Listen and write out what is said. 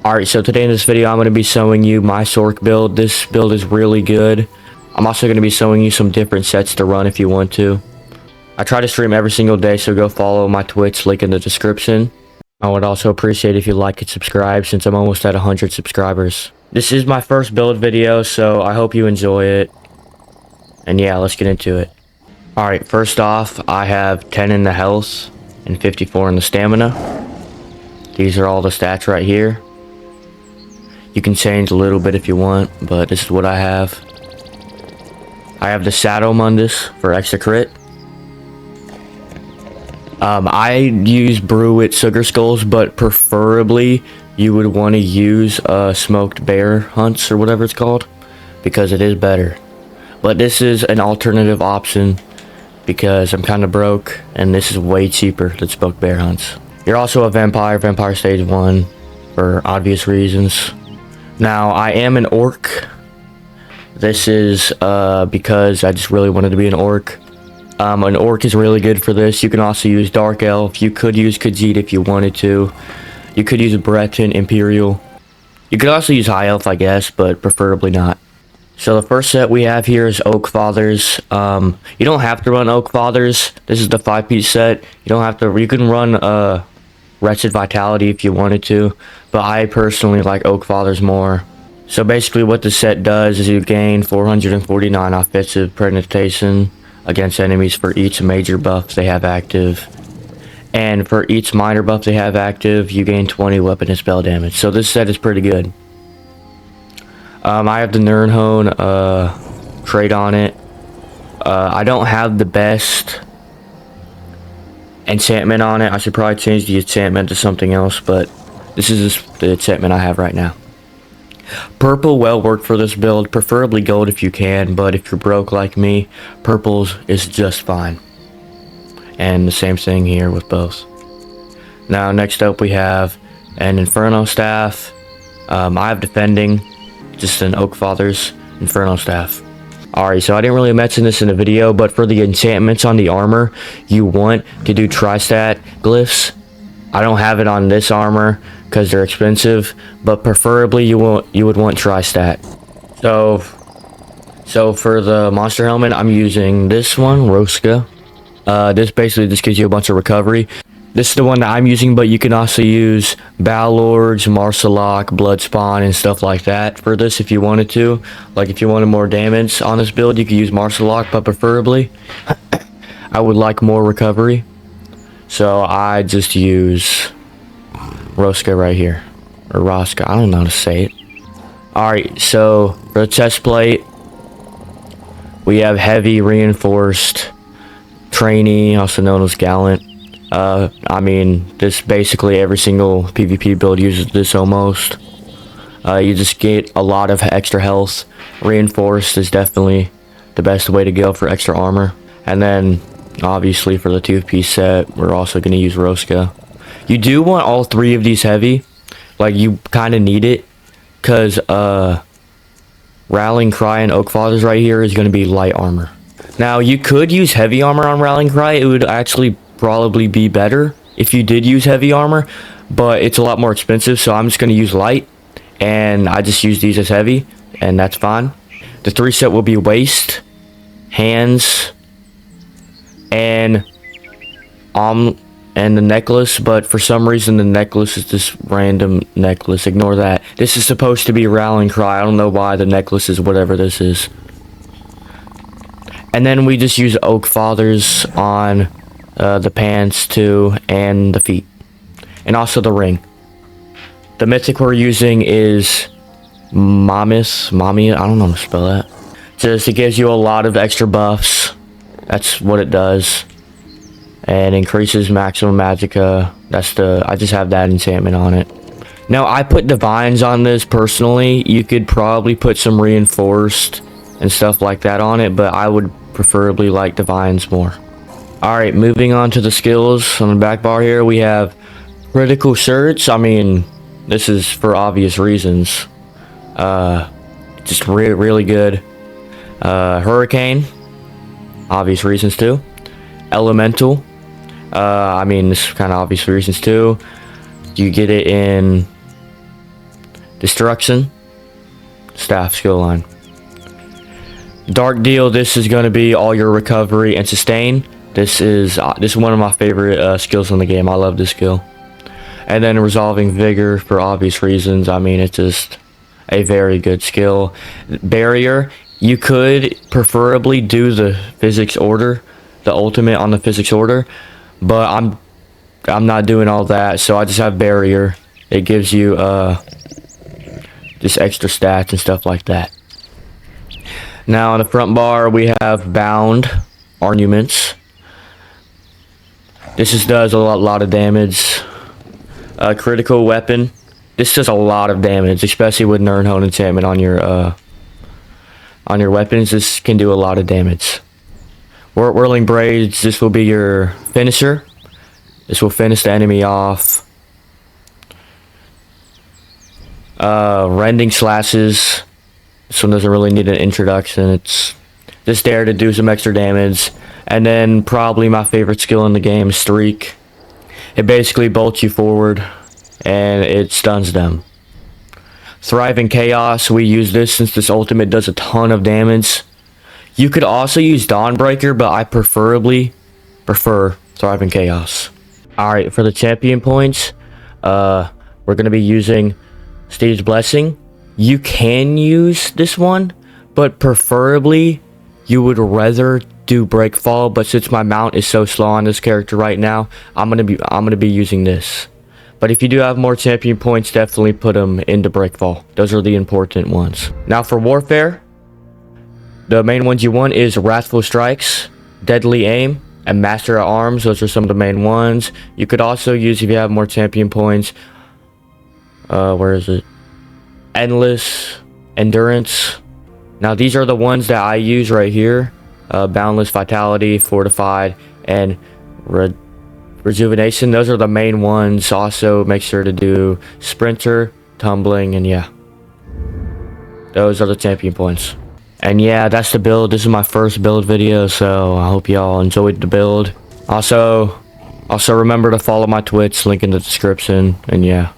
Alright, so today in this video I'm going to be showing you my Sorc build. This build is really good. I'm also going to be showing you some different sets to run if you want to. I try to stream every single day, so go follow my Twitch, link in the description. I would also appreciate if you like and subscribe since I'm almost at 100 subscribers. This is my first build video, so I hope you enjoy it. And yeah, let's get into it. Alright, first off, I have 10 in the health and 54 in the stamina. These are all the stats right here. You can change a little bit if you want, but this is what I have. I have the Shadow Mundus for extra crit. I use brew with sugar skulls, but preferably you would want to use smoked bear hunts or whatever it's called, because it is better. But this is an alternative option because I'm kind of broke and this is way cheaper than smoked bear hunts. You're also a vampire stage 1 for obvious reasons. Now I am an orc. This is because I just really wanted to be an orc. An orc is really good for this. You can also use dark elf. You could use Khajiit if you wanted to. You could use Breton, Imperial. You could also use high elf, I guess, but preferably not. So the first set we have here is Oak Fathers. You don't have to run Oak Fathers. This is the 5-piece set. You don't have to. You can run Wretched Vitality if you wanted to, but I personally like Oak Fathers more. So basically what the set does is you gain 449 offensive penetration against enemies for each major buff they have active. And for each minor buff they have active, you gain 20 weapon and spell damage. So this set is pretty good. I have the Nirnhone trait on it. I don't have the best enchantment on it. I should probably change the enchantment to something else, but this is the enchantment I have right now. Purple will work for this build, preferably gold if you can, but if you're broke like me, purples is just fine. And the same thing here with both. Now next up we have an Inferno Staff. I have defending, just an Oak Fathers Inferno Staff. Alright, so I didn't really mention this in the video, but for the enchantments on the armor, you want to do tri-stat glyphs. I don't have it on this armor because they're expensive, but preferably you would want tri-stat. So for the monster helmet, I'm using this one, Rosca. This basically just gives you a bunch of recovery. This is the one that I'm using, but you can also use Balords, Marsalok, Bloodspawn, and stuff like that for this if you wanted to. Like if you wanted more damage on this build, you could use Marsalok, but preferably I would like more recovery. So I just use Rosca right here. Or Rosca, I don't know how to say it. Alright, so for the chest plate, we have Heavy Reinforced Trainee, also known as Gallant. I mean, this basically every single PvP build uses this almost. You just get a lot of extra health. Reinforced is definitely the best way to go for extra armor. And then, obviously, for the 2-piece set, we're also going to use Rosca. You do want all 3 of these heavy. Like, you kind of need it. Because, Rallying Cry and Oak Fathers right here is going to be light armor. Now, you could use heavy armor on Rallying Cry. It would actually probably be better if you did use heavy armor, but it's a lot more expensive, so I'm just going to use light, and I just use these as heavy, and that's fine. The 3 set will be waist, hands, and the necklace, but for some reason the necklace is this random necklace. Ignore that. This is supposed to be Rallying Cry. I don't know why the necklace is whatever this is. And then we just use Oak Fathers on the pants too, and the feet, and also the ring. The mythic we're using is Mami, I don't know how to spell that. Just it gives you a lot of extra buffs. That's what it does, and increases maximum magicka. I just have that enchantment on it. Now I put divines on this personally. You could probably put some reinforced and stuff like that on it, but I would preferably like divines more. Alright, moving on to the skills. On the back bar here, we have Critical Surge. I mean, this is for obvious reasons. Just really good. Hurricane. Obvious reasons too. Elemental. I mean, this is kind of obvious reasons too. You get it in Destruction, staff skill line. Dark deal, this is going to be all your recovery and sustain. This is one of my favorite skills in the game. I love this skill. And then resolving vigor for obvious reasons. I mean, it's just a very good skill. Barrier, you could preferably do the physics order, the ultimate on the physics order, but I'm not doing all that, so I just have barrier. It gives you just extra stats and stuff like that. Now on the front bar we have bound ornaments. This just does a lot of damage. Critical weapon. This does a lot of damage, especially with Nernhold enchantment on your weapons. This can do a lot of damage. Whirling braids. This will be your finisher. This will finish the enemy off. Rending slashes. This one doesn't really need an introduction. It's just there to do some extra damage. And then probably my favorite skill in the game, Streak. It basically bolts you forward and it stuns them. Thriving Chaos, we use this since this ultimate does a ton of damage. You could also use Dawnbreaker, but I prefer Thriving Chaos. Alright, for the champion points, we're going to be using Stage Blessing. You can use this one, but preferably you would rather do Breakfall, but since my mount is so slow on this character right now, I'm gonna be using this. But if you do have more champion points, definitely put them into Breakfall. Those are the important ones. Now for Warfare, the main ones you want is Wrathful Strikes, Deadly Aim, and Master at Arms. Those are some of the main ones. You could also use, if you have more champion points, where is it? Endless, Endurance. Now these are the ones that I use right here. Boundless, Vitality, Fortified, and Rejuvenation. Those are the main ones. Also make sure to do Sprinter, Tumbling, and yeah. Those are the champion points. And yeah, that's the build. This is my first build video, so I hope y'all enjoyed the build. Also remember to follow my Twitch, link in the description, and yeah.